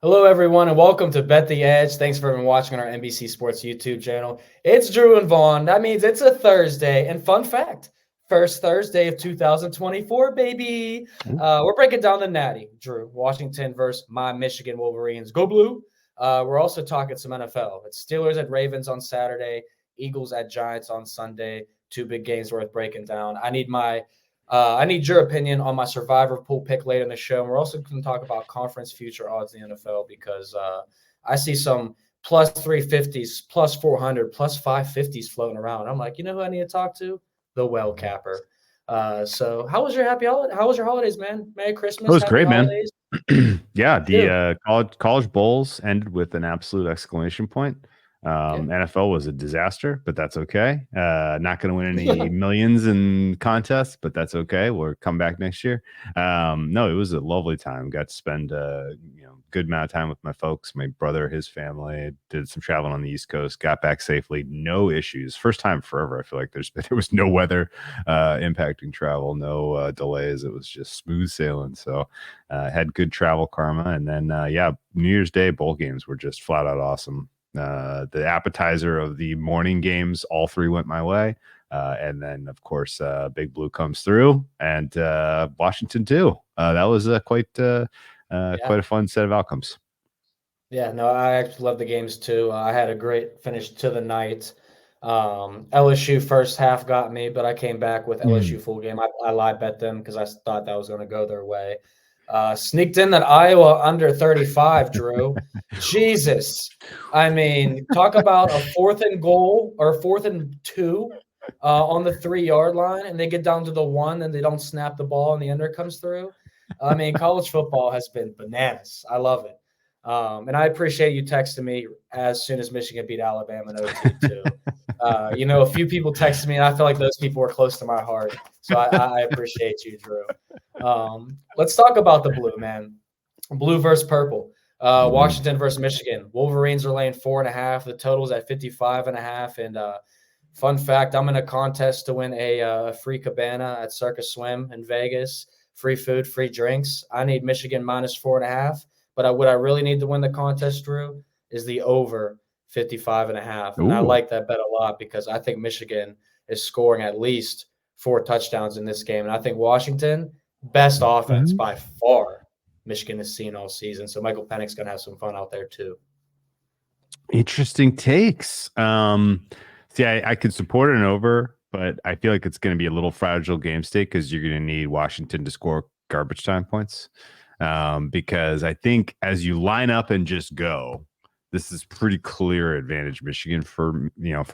Hello, everyone, and welcome to Bet the Edge. Thanks for watching on our NBC Sports YouTube channel. It's Drew and Vaughn. That means it's a Thursday. And fun fact, first Thursday of 2024, baby. We're breaking down the Natty, Drew. Washington versus my Michigan Wolverines. Go Blue. We're also talking some NFL. It's Steelers at Ravens on Saturday, Eagles at Giants on Sunday. Two big games worth breaking down. I need your opinion on my survivor pool pick later in the show. And we're also going to talk about conference future odds in the NFL because I see some plus 350s, plus 400, plus 550s floating around. I'm like, you know who I need to talk to? The well capper. So how was your How was your holidays, man? Merry Christmas. It was Happy great, man. holidays. Yeah, Dude. the college bowls ended with an absolute exclamation point. Yeah. NFL was a disaster, but that's okay. Not going to win any millions in contests, but that's okay. We'll come back next year. No, it was a lovely time. Got to spend good amount of time with my folks, my brother, his family. Did some traveling on the East Coast. Got back safely, no issues. First time forever. I feel like there was no weather impacting travel, no delays. It was just smooth sailing. So had good travel karma, and then New Year's Day bowl games were just flat out awesome. The appetizer of the morning games, all three went my way. And then, of course, Big Blue comes through, and Washington too. That was quite a fun set of outcomes. Yeah, no, I actually love the games too. I had a great finish to the night. LSU first half got me, but I came back with LSU full game. I live bet them because I thought that was going to go their way. Sneaked in that Iowa under 35, Drew. Jesus. I mean, talk about a fourth and goal or fourth and two on the 3-yard line, and they get down to the one and they don't snap the ball and the under comes through. I mean, college football has been bananas. I love it. And I appreciate you texting me as soon as Michigan beat Alabama in OT too. A few people texted me, and I feel like those people were close to my heart. So I appreciate you, Drew. Let's talk about the blue, man. Blue versus purple. Washington versus Michigan. Wolverines are laying 4.5. The total's at 55.5. And fun fact, I'm in a contest to win a free cabana at Circus Swim in Vegas. Free food, free drinks. I need Michigan minus 4.5. But what I really need to win the contest, Drew, is the over 55.5. And I like that bet a lot because I think Michigan is scoring at least 4 touchdowns in this game. And I think Washington, best offense by far Michigan has seen all season. So Michael Penix's going to have some fun out there too. Interesting takes. I could support an over, but I feel like it's going to be a little fragile game state because you're going to need Washington to score garbage time points. Because I think as you line up and just go, this is pretty clear advantage Michigan for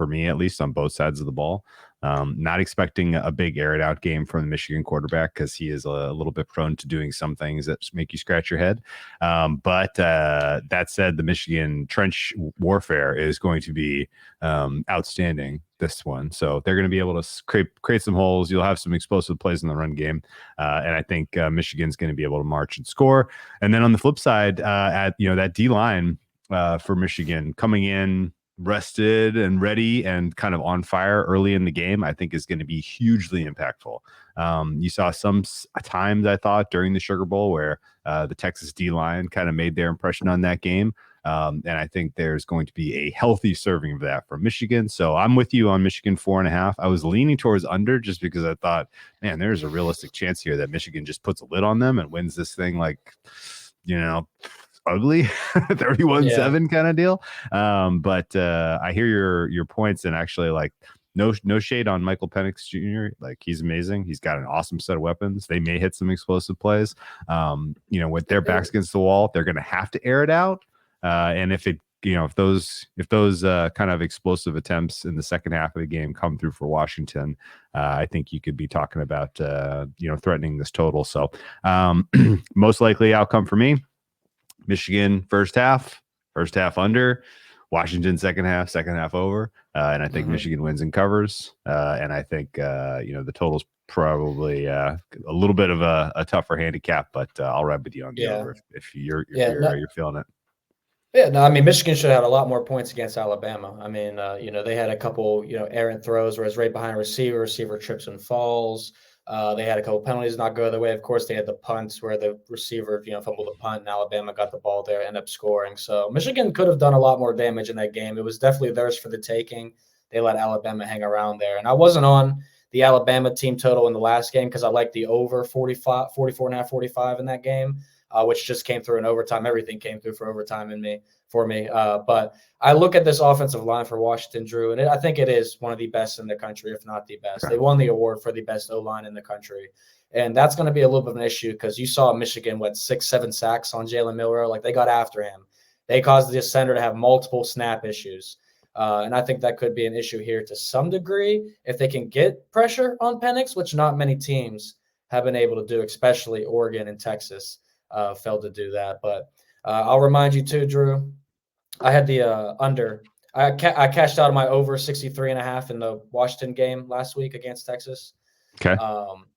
me, at least on both sides of the ball. Not expecting a big air it out game from the Michigan quarterback because he is a little bit prone to doing some things that make you scratch your head. But that said, the Michigan trench warfare is going to be outstanding this one. So they're going to be able to create some holes. You'll have some explosive plays in the run game. And I think Michigan's going to be able to march and score. And then on the flip side, that D line for Michigan coming in rested and ready and kind of on fire early in the game, I think is going to be hugely impactful. You saw some times, I thought, during the Sugar Bowl where the Texas D-line kind of made their impression on that game. And I think there's going to be a healthy serving of that from Michigan. So I'm with you on Michigan 4.5. I was leaning towards under just because I thought, man, there's a realistic chance here that Michigan just puts a lid on them and wins this thing ugly 31-7 kind of deal. But I hear your points, and actually, like, no shade on Michael Penix Jr. Like, he's amazing. He's got an awesome set of weapons. They may hit some explosive plays. With their backs against the wall, they're going to have to air it out. And if those kind of explosive attempts in the second half of the game come through for Washington, I think you could be talking about threatening this total. So most likely outcome for me: Michigan first half under, Washington second half over, and I think Michigan wins and covers. And I think the total's probably a little bit of a tougher handicap, but I'll ride with you on the over if you're feeling it. Yeah, no, I mean, Michigan should have had a lot more points against Alabama. I mean, they had a couple, errant throws where it's right behind a receiver trips and falls. They had a couple penalties not go their way. Of course, they had the punts where the receiver, fumbled the punt, and Alabama got the ball there, ended up scoring. So Michigan could have done a lot more damage in that game. It was definitely theirs for the taking. They let Alabama hang around there. And I wasn't on the Alabama team total in the last game because I liked the over 45, 44 and a half, 45 in that game, which just came through in overtime. Everything came through for overtime for me. But I look at this offensive line for Washington, Drew, and I think it is one of the best in the country, if not the best. They won the award for the best O-line in the country. And that's going to be a little bit of an issue because you saw Michigan, 6-7 sacks on Jalen Milroe. Like, they got after him. They caused the center to have multiple snap issues. And I think that could be an issue here to some degree if they can get pressure on Penix, which not many teams have been able to do, especially Oregon and Texas failed to do that. But I'll remind you too, Drew, I had the under. I cashed out of my over 63.5 in the Washington game last week against Texas. Okay.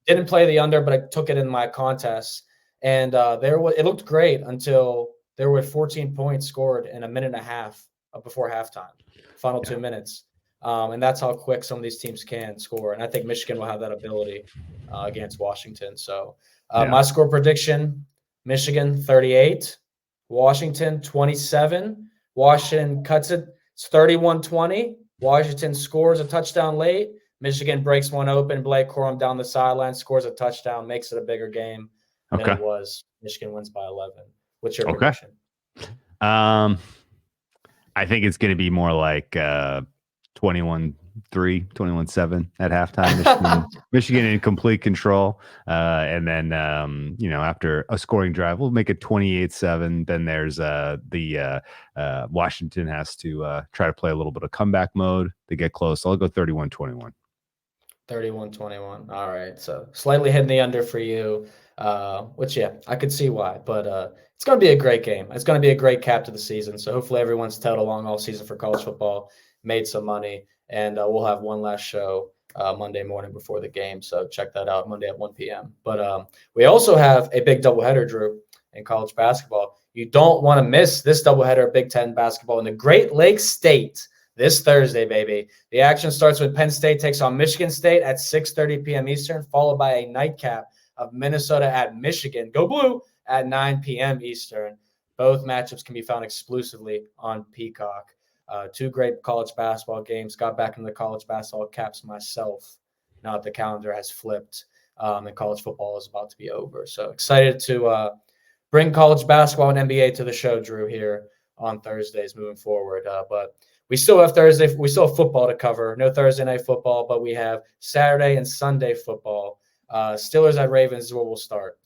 Didn't play the under, but I took it in my contest. And it looked great until there were 14 points scored in a minute and a half before halftime, final 2 minutes. And that's how quick some of these teams can score. And I think Michigan will have that ability against Washington. So my score prediction, Michigan 38, Washington 27. Washington cuts it. It's 31-20. Washington scores a touchdown late. Michigan breaks one open. Blake Corum down the sideline, scores a touchdown, makes it a bigger game than it was. Michigan wins by 11. What's your prediction? I think it's going to be more like 21-3, 21-7 at halftime. Michigan in complete control. And then, after a scoring drive, we'll make it 28-7. Then there's the Washington has to try to play a little bit of comeback mode to get close. I'll go 31-21. 31-21. All right. So slightly hitting the under for you, which, I could see why. But it's going to be a great game. It's going to be a great cap to the season. So hopefully everyone's tailed along all season for college football, made some money, and we'll have one last show Monday morning before the game. So check that out Monday at 1 p.m. But we also have a big doubleheader, Drew, in college basketball. You don't want to miss this doubleheader, Big Ten basketball in the Great Lakes State this Thursday, baby. The action starts with Penn State takes on Michigan State at 6:30 p.m. Eastern, followed by a nightcap of Minnesota at Michigan. Go Blue at 9 p.m. Eastern. Both matchups can be found exclusively on Peacock. Two great college basketball games. Got back into the college basketball caps myself. Now that the calendar has flipped and college football is about to be over. So excited to bring college basketball and NBA to the show, Drew, here on Thursdays moving forward. But we still have Thursday. We still have football to cover. No Thursday night football, but we have Saturday and Sunday football. Steelers at Ravens is where we'll start.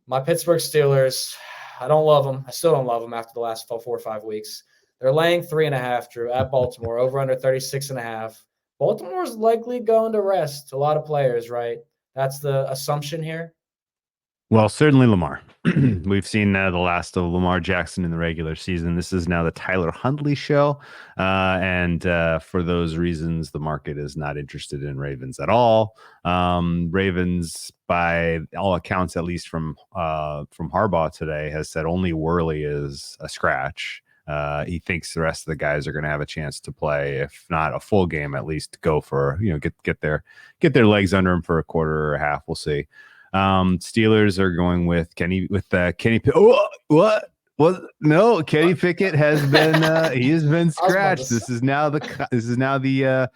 My Pittsburgh Steelers, I don't love them. I still don't love them after the last 4 or 5 weeks. They're laying 3.5, Drew, at Baltimore, over under 36.5. Baltimore's likely going to rest a lot of players, right? That's the assumption here. Well, certainly Lamar. We've seen the last of Lamar Jackson in the regular season. This is now the Tyler Huntley show. And for those reasons, the market is not interested in Ravens at all. Ravens, by all accounts, at least from Harbaugh today, has said only Worley is a scratch. He thinks the rest of the guys are going to have a chance to play, if not a full game, at least go for, get their legs under him for a quarter or a half. We'll see. Steelers are going with Kenny Oh, what? No, Kenny Pickett has been he has been scratched. This is now the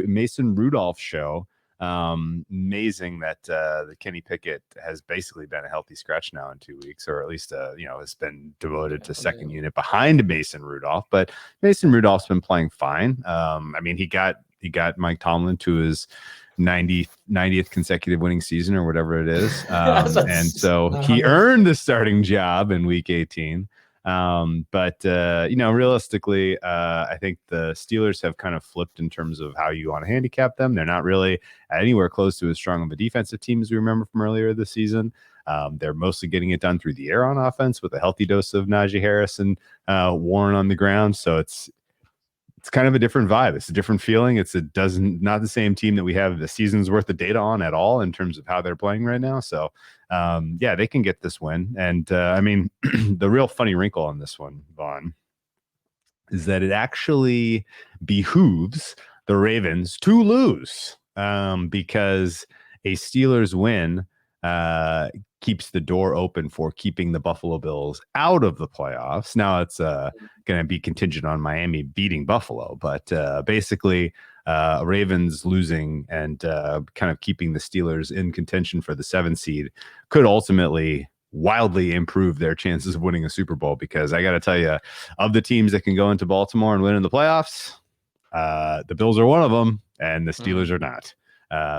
Mason Rudolph show. Amazing that the Kenny Pickett has basically been a healthy scratch now in 2 weeks, or at least has been devoted to second unit behind Mason Rudolph. But Mason Rudolph's been playing fine. He got Mike Tomlin to his 90th consecutive winning season or whatever it is. And so he earned the starting job in week 18. But realistically, I think the Steelers have kind of flipped in terms of how you want to handicap them. They're not really anywhere close to as strong of a defensive team as we remember from earlier this season. They're mostly getting it done through the air on offense with a healthy dose of Najee Harris and Warren on the ground. So it's kind of a different vibe. It's a different feeling. It's not the same team that we have the season's worth of data on at all in terms of how they're playing right now. So they can get this win. And the real funny wrinkle on this one, Vaughn, is that it actually behooves the Ravens to lose because a Steelers win keeps the door open for keeping the Buffalo Bills out of the playoffs. Now it's going to be contingent on Miami beating Buffalo, but basically Ravens losing and kind of keeping the Steelers in contention for the 7th seed could ultimately wildly improve their chances of winning a Super Bowl, because I got to tell you, of the teams that can go into Baltimore and win in the playoffs, the Bills are one of them and the Steelers are not.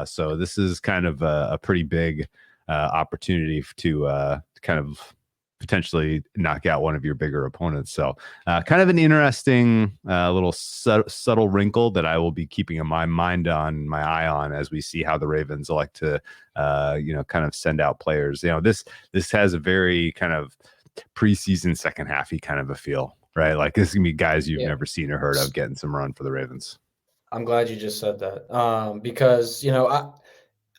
So this is kind of a pretty big opportunity to kind of potentially knock out one of your bigger opponents. So kind of an interesting little subtle wrinkle that I will be keeping my eye on as we see how the Ravens elect to kind of send out players. This has a very kind of preseason second halfy kind of a feel, right? Like this is gonna be guys you've never seen or heard of getting some run for the Ravens. I'm glad you just said that, because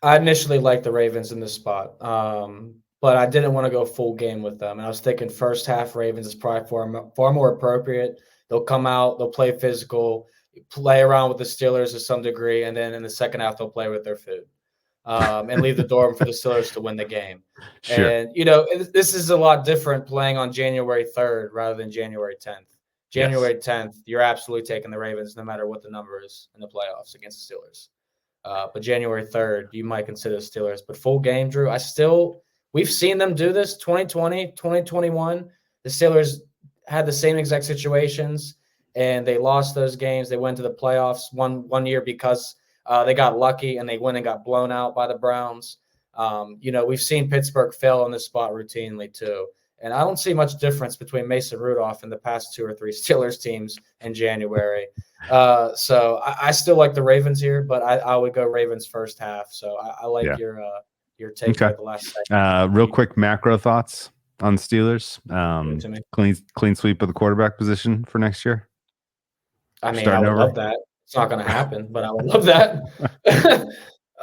I initially liked the Ravens in this spot, but I didn't want to go full game with them. And I was thinking first half Ravens is probably far more appropriate. They'll come out, they'll play physical, play around with the Steelers to some degree, and then in the second half they'll play with their food and leave the door open for the Steelers to win the game. Sure. And this is a lot different playing on January 3rd rather than January 10th. January 10th, you're absolutely taking the Ravens no matter what the number is in the playoffs against the Steelers. But January 3rd, you might consider the Steelers. But full game, Drew, we've seen them do this 2020, 2021. The Steelers had the same exact situations, and they lost those games. They went to the playoffs one year because they got lucky, and they went and got blown out by the Browns. We've seen Pittsburgh fail on this spot routinely too. And I don't see much difference between Mason Rudolph and the past 2 or 3 Steelers teams in January. So I still like the Ravens here, but I would go Ravens first half. So I like your take at the last second. Real quick macro thoughts on Steelers. Clean sweep of the quarterback position for next year. I mean, I would love that. It's not going to happen, but I would love that.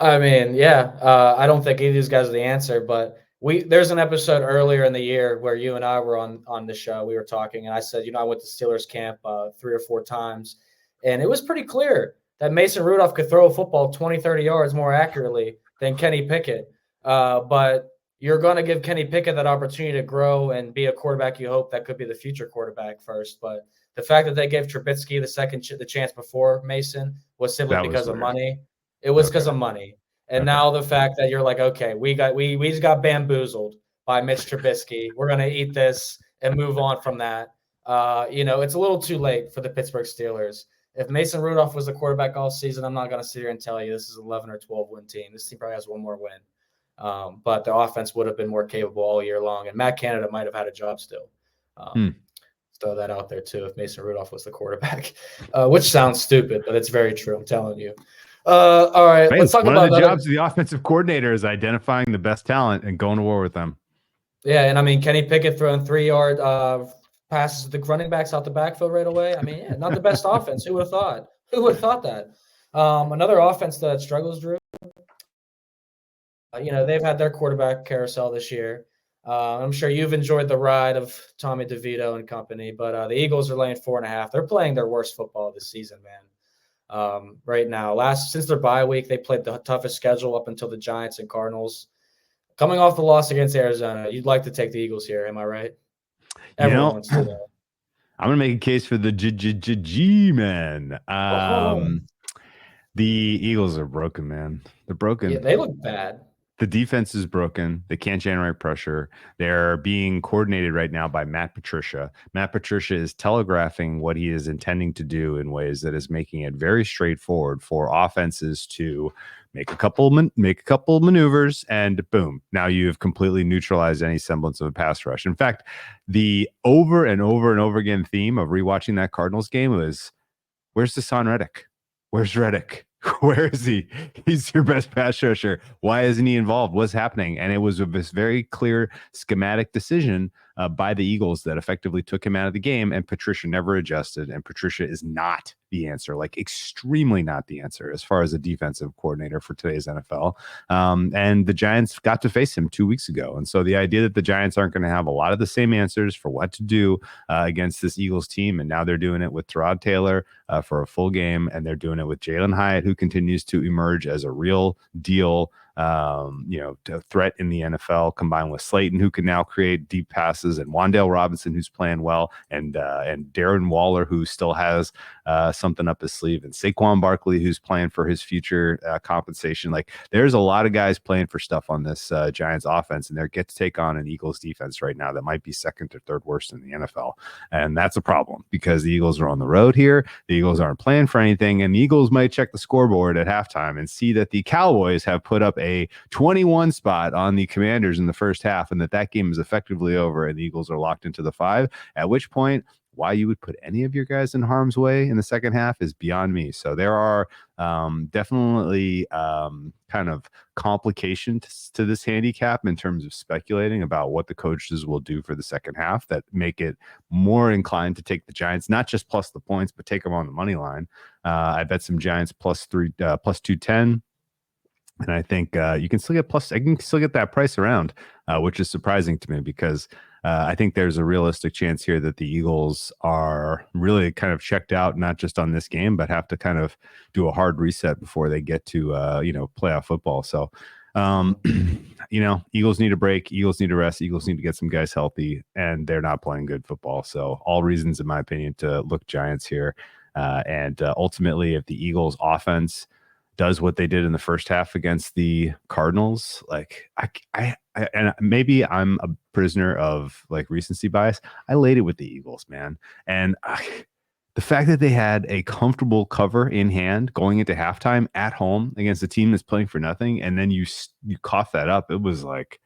I mean, I don't think either of these guys are the answer, but there's an episode earlier in the year where you and I were on the show. We were talking, and I said, I went to Steelers camp 3 or 4 times, and it was pretty clear that Mason Rudolph could throw a football 20, 30 yards more accurately than Kenny Pickett. But you're going to give Kenny Pickett that opportunity to grow and be a quarterback you hope that could be the future quarterback first. But the fact that they gave Trubisky the chance before Mason was simply because of money. It was because of money. And now the fact that you're like, okay, we just got bamboozled by Mitch Trubisky. We're going to eat this and move on from that. It's a little too late for the Pittsburgh Steelers. If Mason Rudolph was the quarterback all season, I'm not going to sit here and tell you this is an 11 or 12 win team. This team probably has one more win. But the offense would have been more capable all year long. And Matt Canada might have had a job still. Throw that out there too if Mason Rudolph was the quarterback, which sounds stupid, but it's very true. I'm telling you. All right, let's talk about one of the jobs of the offensive coordinator is identifying the best talent and going to war with them. Yeah, and I mean, Kenny Pickett throwing 3-yard passes to the running backs out the backfield right away. I mean, not the best offense. Who would have thought? Who would have thought that? Another offense that struggles, Drew. They've had their quarterback carousel this year. I'm sure you've enjoyed the ride of Tommy DeVito and company, but the Eagles are laying 4.5. They're playing their worst football this season, man. Right now, since their bye week, they played the toughest schedule up until the Giants and Cardinals. Coming off the loss against Arizona, you'd like to take the Eagles here, am I right? Everyone wants to know. I'm gonna make a case for the G-men. The Eagles are broken, man. They're broken. Yeah, they look bad. The defense is broken. They can't generate pressure. They're being coordinated right now by Matt Patricia. Matt Patricia is telegraphing what he is intending to do in ways that is making it very straightforward for offenses to make a couple maneuvers, and boom, now you've completely neutralized any semblance of a pass rush. In fact, the over and over and over again theme of rewatching that Cardinals game was, where's Hassan Reddick? Where's Reddick? Where is he? He's your best pass rusher. Why isn't he involved? What's happening? And it was this very clear schematic decision by the Eagles that effectively took him out of the game, and Patricia never adjusted, and Patricia is not the answer, like extremely not the answer as far as a defensive coordinator for today's NFL. And the Giants got to face him 2 weeks ago. And so the idea that the Giants aren't going to have a lot of the same answers for what to do against this Eagles team, and now they're doing it with Tyrod Taylor for a full game, and they're doing it with Jalen Hyatt, who continues to emerge as a real deal threat in the NFL, combined with Slayton, who can now create deep passes, and Wan'Dale Robinson, who's playing well, and Darren Waller, who still has something up his sleeve, and Saquon Barkley, who's playing for his future compensation. Like, there's a lot of guys playing for stuff on this Giants offense, and they get to take on an Eagles defense right now that might be second or third worst in the NFL. And that's a problem because the Eagles are on the road here. The Eagles aren't playing for anything, and the Eagles might check the scoreboard at halftime and see that the Cowboys have put up a 21 spot on the Commanders in the first half, and that game is effectively over, and the Eagles are locked into the 5, at which point why you would put any of your guys in harm's way in the second half is beyond me. So there are definitely kind of complications to this handicap in terms of speculating about what the coaches will do for the second half that make it more inclined to take the Giants, not just plus the points, but take them on the money line. I bet some Giants plus 210. And I think you can still get I can still get that price around, which is surprising to me because I think there's a realistic chance here that the Eagles are really kind of checked out, not just on this game, but have to kind of do a hard reset before they get to, playoff football. So, Eagles need a break. Eagles need a rest. Eagles need to get some guys healthy, and they're not playing good football. So all reasons, in my opinion, to look Giants here. And ultimately, if the Eagles offense does what they did in the first half against the Cardinals, like I and maybe I'm a prisoner of like recency bias. I laid it with the Eagles, man. And the fact that they had a comfortable cover in hand going into halftime at home against a team that's playing for nothing, and then you cough that up, it was like,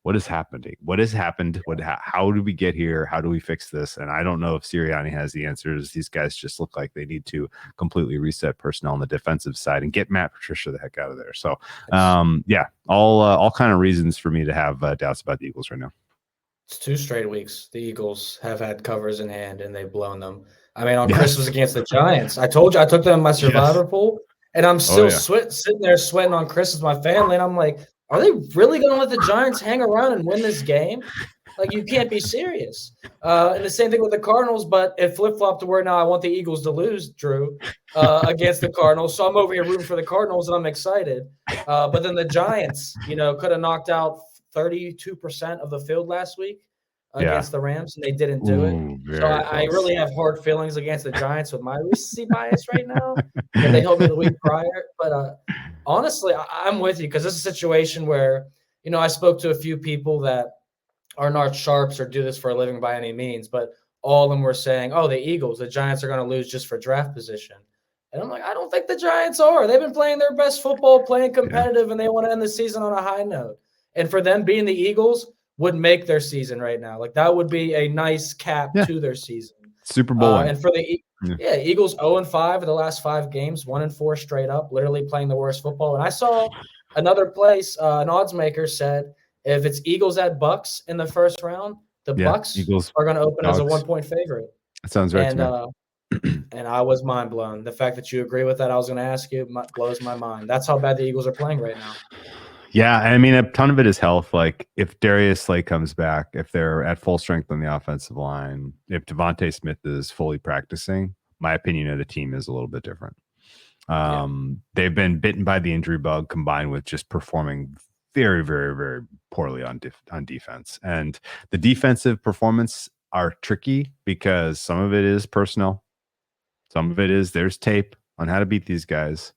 what is happening? What has happened? How do we get here? How do we fix this? And I don't know if Sirianni has the answers. These guys just look like they need to completely reset personnel on the defensive side and get Matt Patricia the heck out of there. So, all kind of reasons for me to have doubts about the Eagles right now. It's 2 straight weeks the Eagles have had covers in hand, and they've blown them. I mean, on Christmas against the Giants, I told you I took them in my survivor pool, and I'm still sitting there sweating on Christmas with my family, and I'm like, are they really going to let the Giants hang around and win this game? Like, you can't be serious. And the same thing with the Cardinals, but it flip-flopped to where now I want the Eagles to lose, Drew, against the Cardinals. So I'm over here rooting for the Cardinals, and I'm excited. But then the Giants, could have knocked out 32% of the field last week against the Rams, and they didn't do it. So I really have hard feelings against the Giants with my recency bias right now. And they helped me the week prior. But honestly, I'm with you because this is a situation where, I spoke to a few people that are not sharps or do this for a living by any means, but all of them were saying, oh, the Giants are going to lose just for draft position. And I'm like, I don't think the Giants are. They've been playing their best football, playing competitive, and they want to end the season on a high note. And for them being the Eagles would make their season right now. Like, that would be a nice cap to their season. Super Bowl. And for the Eagles 0-5 in the last 5 games, 1-4 straight up, literally playing the worst football. And I saw another place, an odds maker said, if it's Eagles at Bucks in the first round, the Bucks are going to open as a 1-point favorite. That sounds right to me. And I was mind blown. The fact that you agree with that, I was going to ask you, blows my mind. That's how bad the Eagles are playing right now. Yeah, I mean, a ton of it is health. Like, if Darius Slay comes back, if they're at full strength on the offensive line, if Devontae Smith is fully practicing, my opinion of the team is a little bit different. They've been bitten by the injury bug combined with just performing very, very, very poorly on defense. And the defensive performance are tricky because some of it is personnel. Some of it is there's tape on how to beat these guys.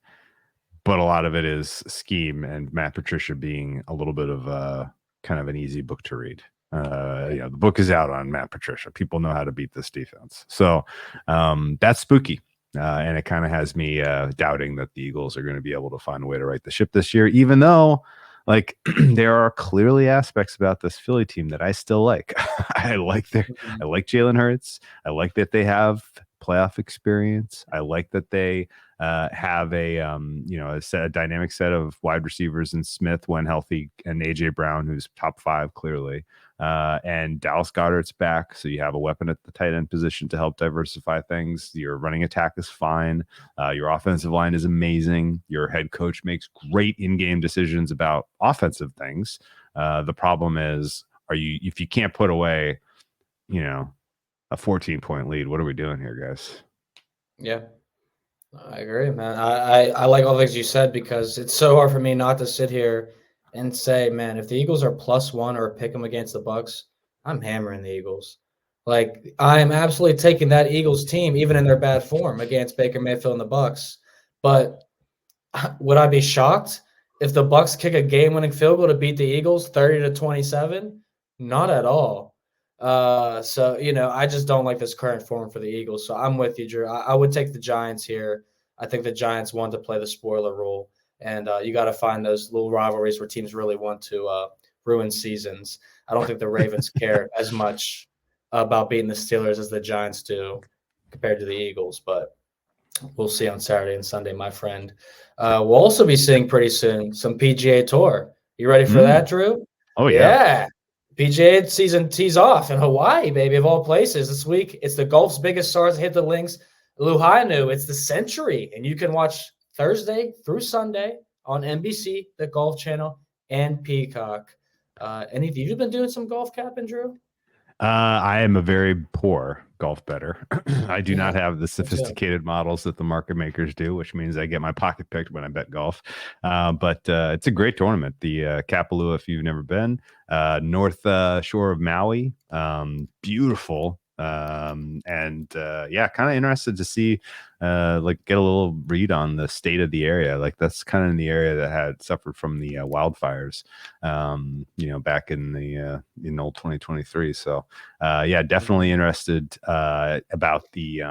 But a lot of it is scheme and Matt Patricia being a little bit of kind of an easy book to read. The book is out on Matt Patricia. People know how to beat this defense. So that's spooky. And it kind of has me doubting that the Eagles are going to be able to find a way to right the ship this year, even though like there are clearly aspects about this Philly team that I still like. I like Jalen Hurts. I like that they have playoff experience. I like that they have a dynamic set of wide receivers in Smith when healthy, and AJ Brown, who's top 5 clearly, and Dallas Goedert's back, so you have a weapon at the tight end position to help diversify things. Your running attack is fine. Your offensive line is amazing. Your head coach makes great in-game decisions about offensive things. The problem is, if you can't put away, a 14-point lead, what are we doing here, guys? Yeah. I agree, man. I like all the things you said because it's so hard for me not to sit here and say, man, if the Eagles are +1 or pick them against the Bucks, I'm hammering the Eagles. Like I am absolutely taking that Eagles team, even in their bad form, against Baker Mayfield and the Bucks. But would I be shocked if the Bucks kick a game-winning field goal to beat the Eagles 30-27? Not at all. So I just don't like this current form for the Eagles. So I'm with you, Drew. I would take the Giants here. I think the Giants want to play the spoiler rule, and you got to find those little rivalries where teams really want to ruin seasons. I don't think the Ravens care as much about beating the Steelers as the Giants do compared to the Eagles, but we'll see on Saturday and Sunday, my friend. We'll also be seeing pretty soon some PGA Tour. You ready for that, Drew? Oh, yeah. Yeah. PGA season tees off in Hawaii, baby, of all places. This week, it's the golf's biggest stars hit the links. Luhainu, it's the Century, and you can watch Thursday through Sunday on NBC, the Golf Channel, and Peacock. Any of you been doing some golf capping, Drew? I am a very poor golf bettor. I do not have the Me too. sophisticated models that the market makers do, which means I get my pocket picked when I bet golf. But it's a great tournament. The Kapalua, if you've never been, north shore of Maui, beautiful. And yeah, kind of interested to see, like, get a little read on the state of the area. Like, that's kind of in the area that had suffered from the wildfires, back in the in old 2023. So yeah, definitely interested about the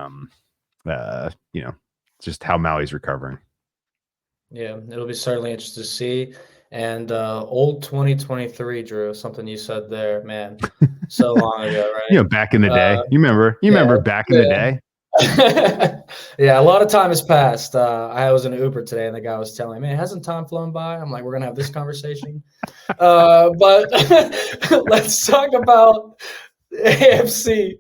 just how Maui's recovering. Yeah, it'll be certainly interesting to see. And old 2023, Drew, something you said there, man, so long ago, right? Back in the day. You Yeah, remember back in the day? yeah, a lot of time has passed. I was in an Uber today, and the guy was telling me, "Man, hasn't time flown by?" I'm like, "We're gonna have this conversation." But let's talk about AFC.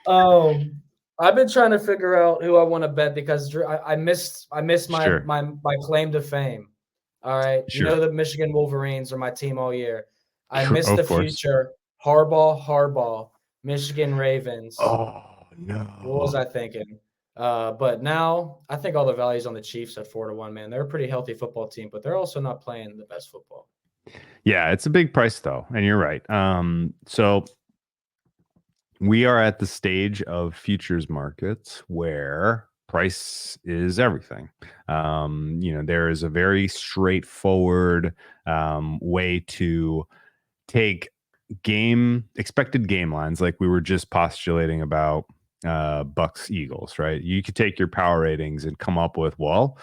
I've been trying to figure out who I want to bet because Drew, I missed my Sure. my claim to fame. All right, Sure. the Michigan Wolverines are my team all year. I missed the Of course. future. Harbaugh, Michigan Ravens. Oh What was no. I thinking? But now I think all the values on the Chiefs at 4-1, man. They're a pretty healthy football team, but they're also not playing the best football. Yeah, it's a big price though, and you're right. So we are at the stage of futures markets where price is everything. There is a very straightforward way to take expected game lines, like we were just postulating about Bucks Eagles, right? You could take your power ratings and come up with, well,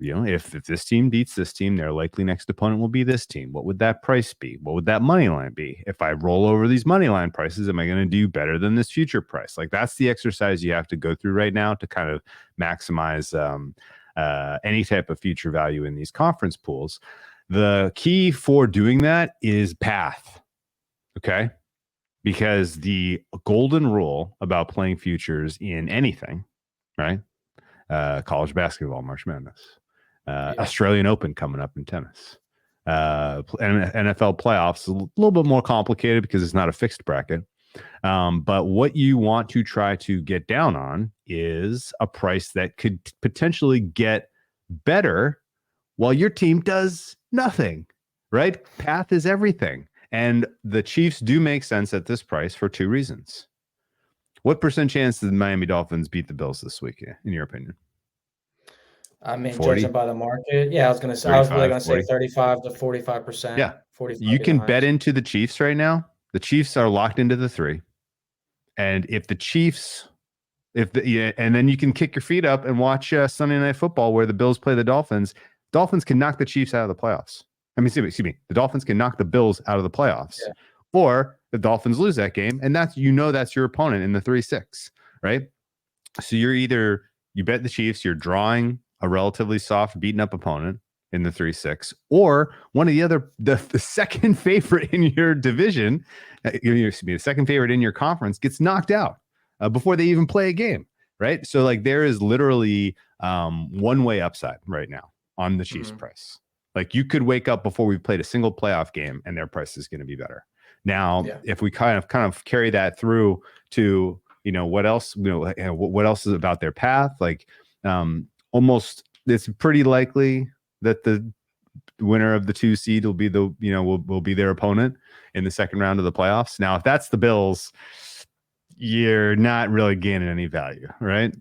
if this team beats this team, their likely next opponent will be this team. What would that price be? What would that money line be? If I roll over these money line prices, am I going to do better than this future price? Like, that's the exercise you have to go through right now to kind of maximize any type of future value in these conference pools. The key for doing that is path. Okay. Because the golden rule about playing futures in anything, right? College basketball, March Madness, Australian Open coming up in tennis, NFL playoffs, a little bit more complicated because it's not a fixed bracket. But what you want to try to get down on is a price that could potentially get better while your team does nothing, right? Path is everything. And the Chiefs do make sense at this price for two reasons. What percent chance did the Miami Dolphins beat the Bills this week, in your opinion? I mean, 40? judging by the market, yeah, I was really gonna say 40? 35 to 45%. Yeah. 45 You being the can bet highest. into the Chiefs right now. The Chiefs are locked into the 3. And if the Chiefs, and then you can kick your feet up and watch Sunday Night Football where the Bills play the Dolphins. Dolphins can knock the Chiefs out of the playoffs. I mean, excuse me. The Dolphins can knock the Bills out of the playoffs. Yeah. Or the Dolphins lose that game, and that's your opponent in the 3-6, right? So you bet the Chiefs, you're drawing a relatively soft, beaten up opponent in the 3-6, or one of the other, the second favorite in your division, the second favorite in your conference gets knocked out before they even play a game, right? So like there is literally one way upside right now on the Chiefs price. Like you could wake up before we've played a single playoff game and their price is going to be better. Now, if we kind of carry that through to, what else, what else is about their path? Like it's pretty likely that the winner of the 2 seed will be will be their opponent in the second round of the playoffs. Now, if that's the Bills, you're not really gaining any value, right?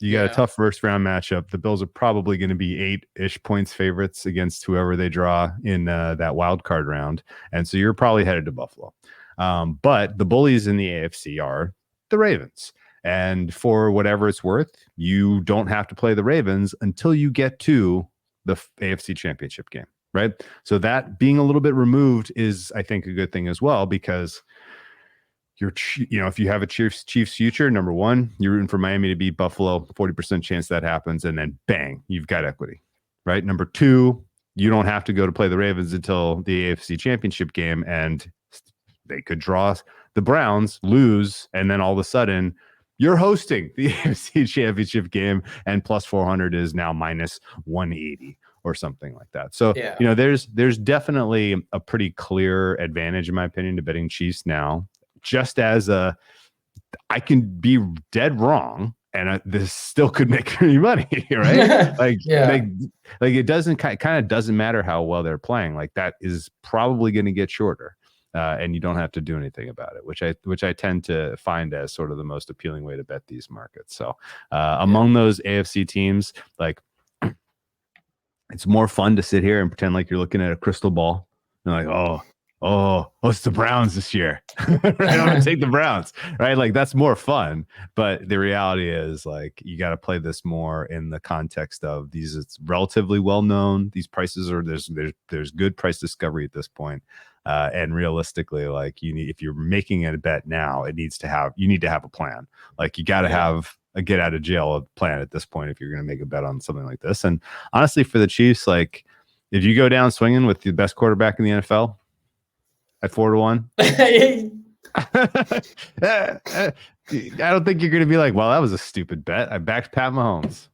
You got a tough first round matchup. The Bills are probably going to be 8-ish points favorites against whoever they draw in that wild card round. And so you're probably headed to Buffalo. But the bullies in the AFC are the Ravens. And for whatever it's worth, you don't have to play the Ravens until you get to the AFC Championship game, right? So that being a little bit removed is, I think, a good thing as well, because if you have a Chiefs future, number one, you're rooting for Miami to beat Buffalo, 40% chance that happens, and then bang, you've got equity, right? Number two, you don't have to go to play the Ravens until the AFC Championship game, and they could draw the Browns, lose, and then all of a sudden you're hosting the AFC Championship game, and plus 400 is now minus 180 or something like that. So, there's definitely a pretty clear advantage, in my opinion, to betting Chiefs now. Just as I can be dead wrong, and this still could make me money, right? like it doesn't kind of doesn't matter how well they're playing. Like, that is probably going to get shorter, and you don't have to do anything about it, which I tend to find as sort of the most appealing way to bet these markets. So among those AFC teams, like, it's more fun to sit here and pretend like you're looking at a crystal ball and like, it's the Browns this year. Right? I'm going to take the Browns, right? Like, that's more fun. But the reality is, like, you got to play this more in the context of these. It's relatively well known. These prices are there's good price discovery at this point. And realistically, like, if you're making a bet now, you need to have a plan. Like, you got to have a get out of jail plan at this point if you're going to make a bet on something like this. And honestly, for the Chiefs, like, if you go down swinging with the best quarterback in the NFL at 4-1, I don't think you're going to be like, well, that was a stupid bet. I backed Pat Mahomes.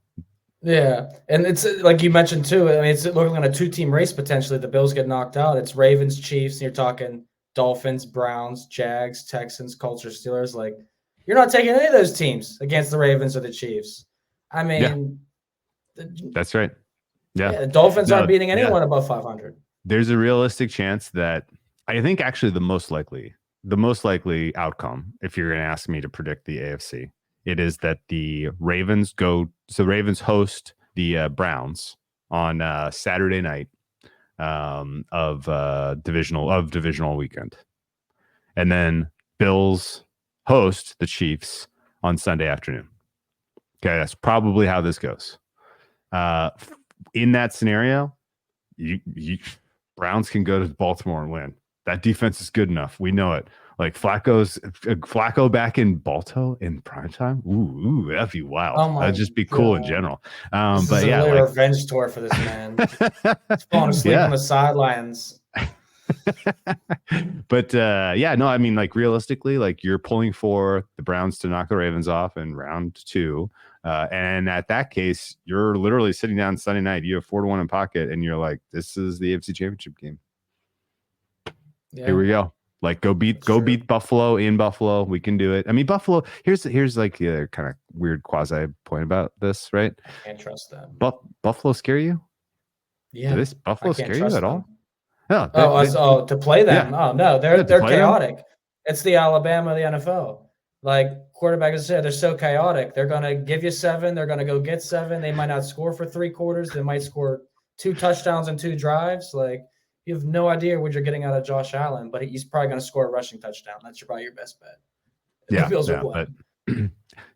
Yeah, and it's like you mentioned too. I mean, it's looking like a 2-team race potentially. The Bills get knocked out. It's Ravens, Chiefs, and you're talking Dolphins, Browns, Jags, Texans, Colts, or Steelers. Like, you're not taking any of those teams against the Ravens or the Chiefs. I mean, that's right. Yeah, the Dolphins aren't beating anyone above 500. There's a realistic chance that I think actually the most likely outcome, if you're going to ask me to predict the AFC, it is that the Ravens host the Browns on Saturday night of divisional weekend, and then Bills host the Chiefs on Sunday afternoon. Okay, that's probably how this goes. In that scenario, you Browns can go to Baltimore and win. That defense is good enough. We know it. Like, Flacco back in Balto in primetime. Ooh, that'd be wild. That'd just be cool in general. This is a revenge tour for this man. He's falling asleep on the sidelines. But I mean, like, realistically, like, you're pulling for the Browns to knock the Ravens off in round 2. And at that case, you're literally sitting down Sunday night. You have 4-1 in pocket, and you're like, this is the AFC Championship game. Yeah. Here we go. Like, go beat Buffalo in Buffalo. We can do it. I mean, Buffalo. Here's like the other kind of weird quasi point about this, right? I can't trust them. Buffalo scare you? Yeah. Does Buffalo scare you at all? No. To play them? Yeah. Oh no, they're chaotic. Them? It's the Alabama of the NFL. Like, quarterbacks said, they're so chaotic. They're gonna give you 7. They're gonna go get 7. They might not score for 3 quarters. They might score 2 touchdowns and 2 drives. Like, you have no idea what you're getting out of Josh Allen, but he's probably going to score a rushing touchdown. That's probably your best bet. But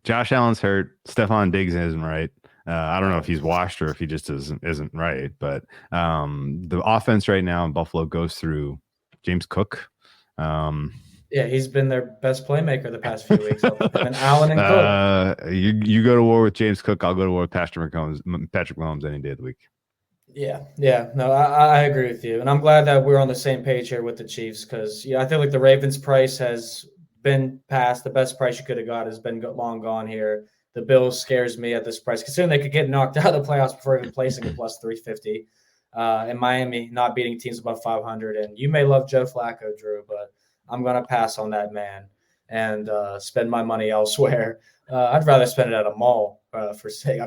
Josh Allen's hurt. Stephon Diggs isn't right. I don't know if he's washed or if he just isn't right. But the offense right now in Buffalo goes through James Cook. He's been their best playmaker the past few weeks. And Allen and Cook. You go to war with James Cook. I'll go to war with Patrick Mahomes any day of the week. Yeah. No, I agree with you. And I'm glad that we're on the same page here with the Chiefs, because I feel like the Ravens price has been past. The best price you could have got has been long gone here. The Bills scares me at this price, considering they could get knocked out of the playoffs before even placing a plus 350. And Miami not beating teams above 500. And you may love Joe Flacco, Drew, but I'm going to pass on that man and spend my money elsewhere. I'd rather spend it at a mall for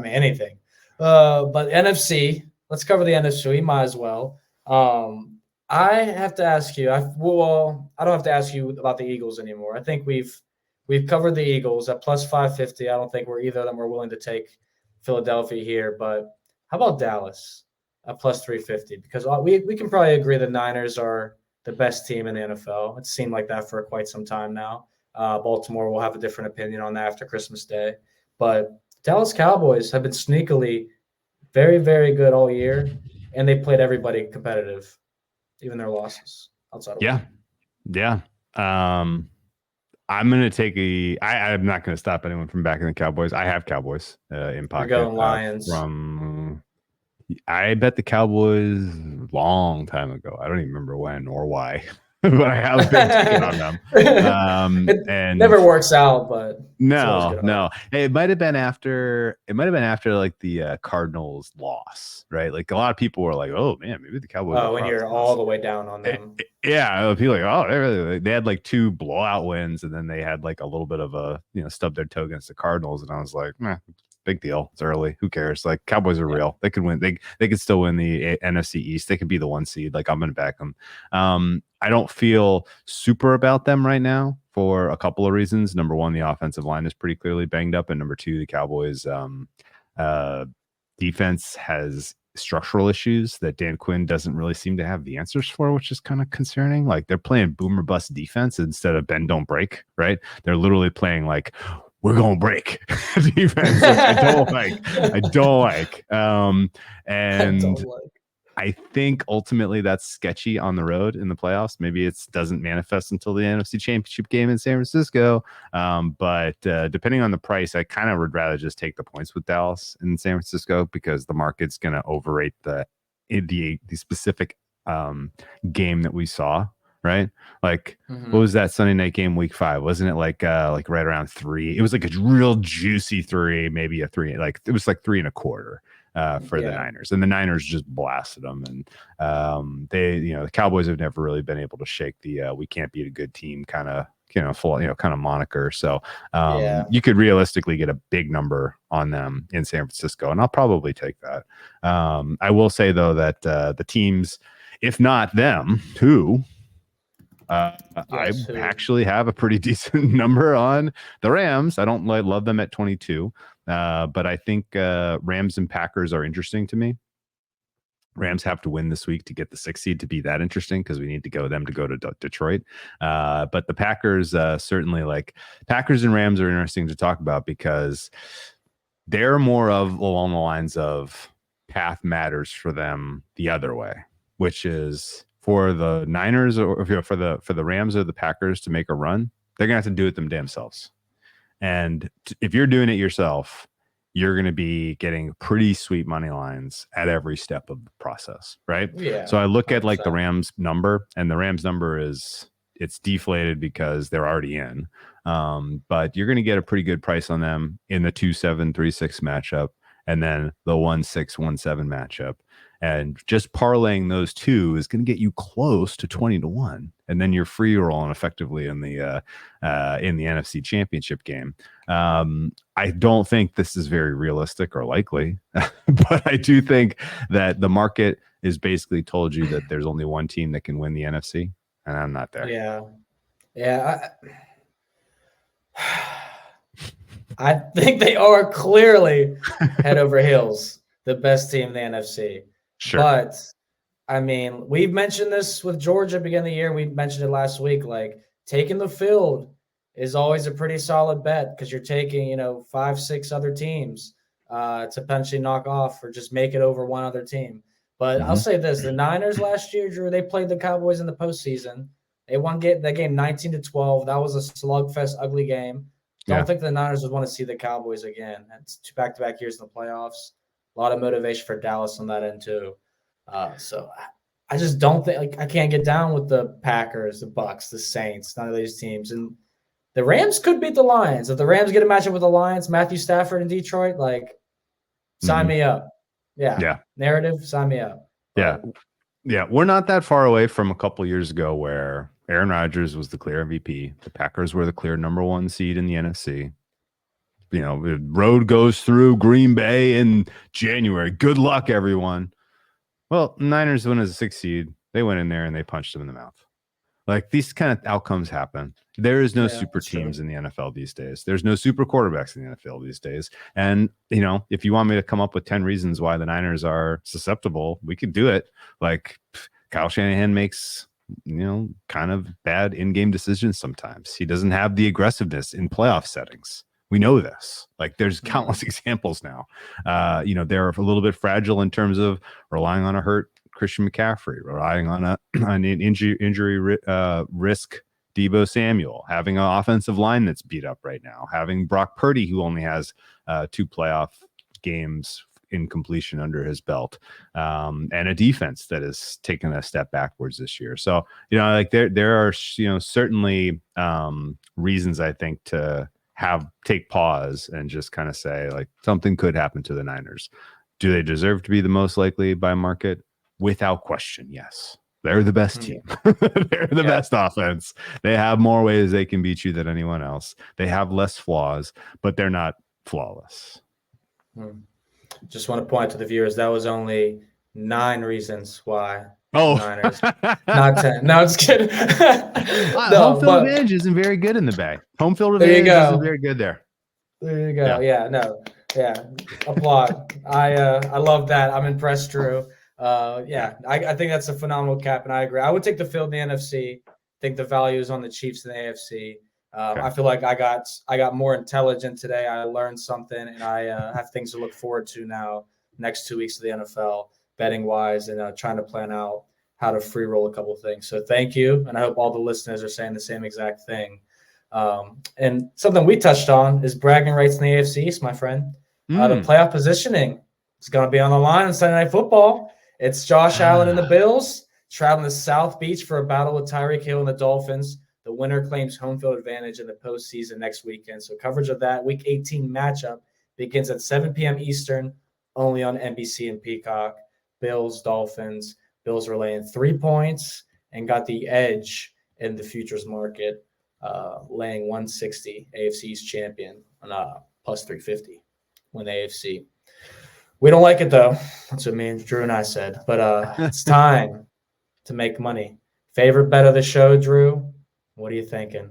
anything. But NFC, let's cover the NFC. We might as well. I have to ask you. I don't have to ask you about the Eagles anymore. I think we've covered the Eagles at plus 550. I don't think either of them are willing to take Philadelphia here. But how about Dallas at plus 350? Because we can probably agree the Niners are the best team in the NFL. It's seemed like that for quite some time now. Baltimore will have a different opinion on that after Christmas Day. But Dallas Cowboys have been sneakily very, very good all year, and they played everybody competitive, even their losses outside of Yeah. I'm going to take I'm not going to stop anyone from backing the Cowboys. I have Cowboys in pocket. You're going Lions. I bet the Cowboys long time ago. I don't even remember when or why, but I have been taking on them. And never works out, but no. It might have been after like the Cardinals loss, right? Like a lot of people were like, "Oh man, maybe the Cowboys." Oh, when you're all the way down on them. Yeah, people like, oh, they had like 2 blowout wins, and then they had like a little bit of a stub their toe against the Cardinals, and I was like, big deal. It's early. Who cares? Like Cowboys are real. They could win. They could still win the NFC East. They could be the 1 seed. Like I'm going to back them. I don't feel super about them right now for a couple of reasons. Number one, the offensive line is pretty clearly banged up, and number two, the Cowboys defense has structural issues that Dan Quinn doesn't really seem to have the answers for, which is kind of concerning. Like they're playing boomer bust defense instead of bend don't break, right? They're literally playing like we're gonna break defense, which I don't like. I think ultimately that's sketchy on the road in the playoffs. Maybe it doesn't manifest until the NFC Championship game in San Francisco. But depending on the price, I kind of would rather just take the points with Dallas in San Francisco because the market's going to overrate the specific game that we saw. Right? Like, what was that Sunday night game, week 5? Wasn't it like right around 3? It was like a real juicy 3, maybe a 3. Like it was like 3.25. For the Niners, and the Niners just blasted them, and the Cowboys have never really been able to shake the we can't beat a good team kind of kind of moniker. So you could realistically get a big number on them in San Francisco, and I'll probably take that. I will say though that the teams, if not them, who I actually have a pretty decent number on the Rams. I don't love them at 22. But I think Rams and Packers are interesting to me. Rams have to win this week to get the 6th seed to be that interesting because we need to go to Detroit. But the Packers certainly, like Packers and Rams are interesting to talk about because they're more of along the lines of path matters for them the other way, which is for the Niners or for the Rams or the Packers to make a run, they're gonna have to do it them damn selves. And if you're doing it yourself, you're going to be getting pretty sweet money lines at every step of the process, right? Yeah. So I look at like the Rams number, and the Rams number it's deflated because they're already in. But you're going to get a pretty good price on them in the 2-7, 3-6 matchup, and then the 1-6, 1-7 matchup. And just parlaying those two is going to get you close to 20-1, and then you're free rolling effectively in the NFC Championship game. I don't think this is very realistic or likely, but I do think that the market is basically told you that there's only one team that can win the NFC, and I'm not there. Yeah. I think they are clearly head over heels the best team in the NFC. Sure. But I mean, we've mentioned this with Georgia beginning of the year. We mentioned it last week. Like taking the field is always a pretty solid bet because you're taking, 5-6 other teams to potentially knock off or just make it over one other team. But I'll say this: the Niners last year, Drew, they played the Cowboys in the postseason. They won that game 19-12. That was a slugfest, ugly game. Don't think the Niners would want to see the Cowboys again. It's 2 back-to-back years in the playoffs. A lot of motivation for Dallas on that end too. So I just don't think I can't get down with the Packers, the Bucks, the Saints, none of these teams. And the Rams could beat the Lions. If the Rams get a matchup with the Lions, Matthew Stafford in Detroit, sign me up. Yeah. Narrative, sign me up. But, yeah. We're not that far away from a couple years ago where Aaron Rodgers was the clear MVP. The Packers were the clear number 1 seed in the NFC. the road goes through Green Bay in January. Good luck, everyone. Well, Niners win as a 6 seed. They went in there and they punched them in the mouth. Like, these kind of outcomes happen. There is no super teams in the NFL these days. There's no super quarterbacks in the NFL these days. And, if you want me to come up with 10 reasons why the Niners are susceptible, we could do it. Like, Kyle Shanahan makes, kind of bad in-game decisions sometimes. He doesn't have the aggressiveness in playoff settings. We know this. Like, there's countless examples now. They're a little bit fragile in terms of relying on a hurt Christian McCaffrey, relying on an injury risk Deebo Samuel, having an offensive line that's beat up right now, having Brock Purdy, who only has 2 playoff games in completion under his belt, and a defense that has taken a step backwards this year. So, there are, certainly reasons, I think, to take pause and just kind of say, like, something could happen to the Niners. Do they deserve to be the most likely by market? Without question, yes. They're the best team. They're the best offense. They have more ways they can beat you than anyone else. They have less flaws, but they're not flawless. Just want to point to the viewers, that was only 9 reasons why Niners. Not 10. No, I'm just kidding. Home field advantage isn't very good in the Bay. Home field advantage isn't very good there. There you go. Yeah. Applaud. I love that. I'm impressed, Drew. I think that's a phenomenal cap, and I agree. I would take the field in the NFC. I think the value is on the Chiefs in the AFC. I feel like I got more intelligent today. I learned something, and I have things to look forward to now. Next 2 weeks of the NFL, betting wise, and trying to plan out how to free roll a couple of things. So thank you, and I hope all the listeners are saying the same exact thing. And something we touched on is bragging rights in the AFC East, my friend. The playoff positioning is going to be on the line on Sunday Night Football. It's Josh Allen and the Bills traveling to South Beach for a battle with Tyreek Hill and the Dolphins. The winner claims home field advantage in the postseason next weekend. So coverage of that Week 18 matchup begins at 7 p.m. Eastern, only on NBC and Peacock. Bills, Dolphins. Bills are laying 3 points and got the edge in the futures market, laying 160, AFC East champion, on plus 350 when the AFC. We don't like it, though. That's what me and Drew and I said. But it's time to make money. Favorite bet of the show, Drew? What are you thinking?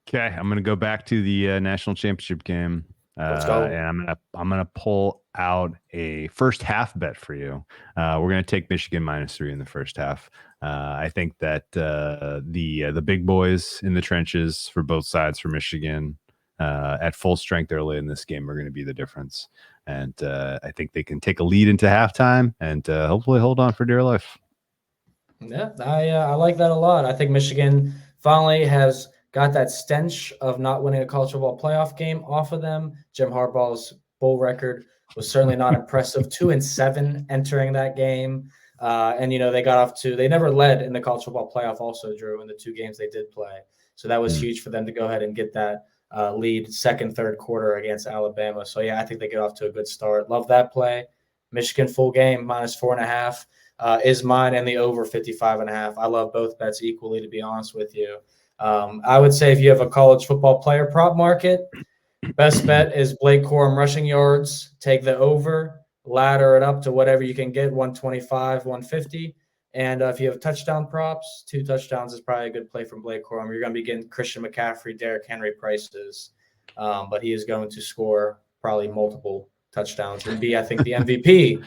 Okay, I'm going to go back to the national championship game. Let's go. And I'm gonna pull out a first half bet for you. We're going to take Michigan -3 in the first half. I think that the big boys in the trenches for both sides for Michigan at full strength early in this game are going to be the difference. And I think they can take a lead into halftime and hopefully hold on for dear life. Yeah, I like that a lot. I think Michigan finally has got that stench of not winning a college football playoff game off of them. Jim Harbaugh's bowl record was certainly not impressive. 2-7 entering that game. And, they got off to – they never led in the college football playoff also, Drew, in the 2 games they did play. So that was huge for them to go ahead and get that lead second, third quarter against Alabama. So, I think they get off to a good start. Love that play. Michigan full game -4.5 is mine, and the over 55.5. I love both bets equally, to be honest with you. I would say if you have a college football player prop market, best bet is Blake Corum rushing yards. Take the over, ladder it up to whatever you can get, 125, 150. And if you have touchdown props, 2 touchdowns is probably a good play from Blake Corum. You're going to be getting Christian McCaffrey, Derrick Henry prices, but he is going to score probably multiple touchdowns and be, I think, the MVP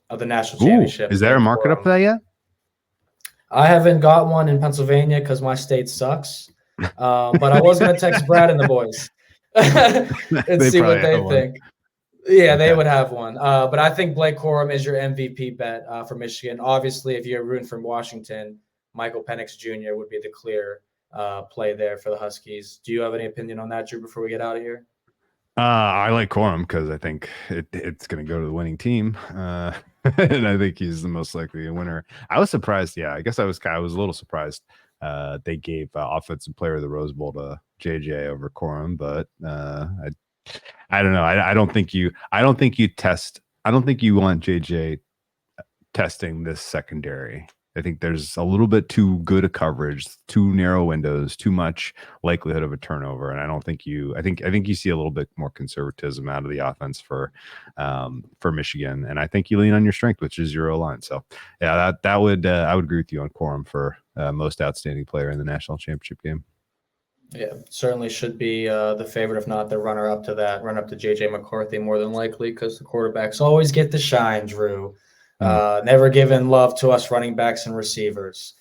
of the national championship. Is there a market up for that yet? I haven't got one in Pennsylvania because my state sucks. But I was going to text Brad and the boys and see what they think. Yeah, they would have one. But I think Blake Corum is your MVP bet for Michigan. Obviously, if you're rooting for Washington, Michael Penix Jr. would be the clear play there for the Huskies. Do you have any opinion on that, Drew, before we get out of here? I like Corum because I think it's going to go to the winning team. And I think he's the most likely winner. I was surprised. Yeah, I guess I was a little surprised. They gave offensive player of the Rose Bowl to JJ over Corum, but I don't know. I don't think you want JJ testing this secondary. I think there's a little bit too good a coverage, too narrow windows, too much likelihood of a turnover. And I think you see a little bit more conservatism out of the offense for Michigan. And I think you lean on your strength, which is your O-line. So yeah, I would agree with you on quorum for most outstanding player in the national championship game. Yeah, certainly should be the favorite, if not the runner-up to that. Run up to J.J. McCarthy more than likely, because the quarterbacks always get the shine, Drew. Never given love to us running backs and receivers.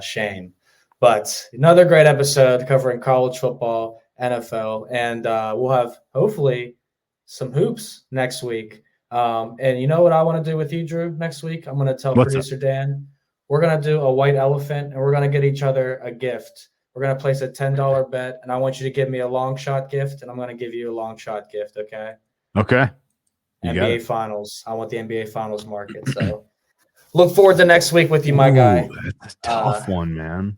Shame. But another great episode covering college football, NFL, and we'll have hopefully some hoops next week. And you know what I want to do with you, Drew, next week? I'm going to tell producer Dan, we're going to do a white elephant, and we're going to get each other a gift. We're going to place a $10 bet, and I want you to give me a long shot gift, and I'm going to give you a long shot gift, okay? Okay. NBA Finals. I want the NBA Finals market. So look forward to next week with you, my guy. That's a tough one, man.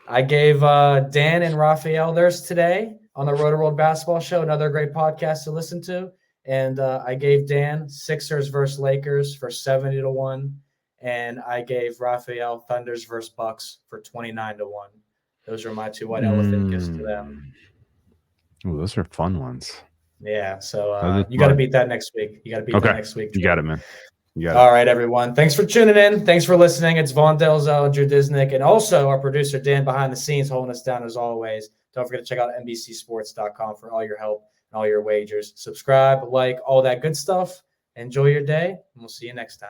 I gave Dan and Raphael theirs today on the Roto World Basketball Show, another great podcast to listen to. And I gave Dan Sixers versus Lakers for 70-1. And I gave Raphael Thunders versus Bucks for 29-1. Those are my two white elephant gifts to them. Oh, those are fun ones. Yeah, so you got to beat that next week. You got next week. You got it, man. All right, everyone. Thanks for tuning in. Thanks for listening. It's Vaughn Dalzell and Drew Dinsick, and also our producer, Dan, behind the scenes, holding us down as always. Don't forget to check out NBCsports.com for all your help and all your wagers. Subscribe, like, all that good stuff. Enjoy your day, and we'll see you next time.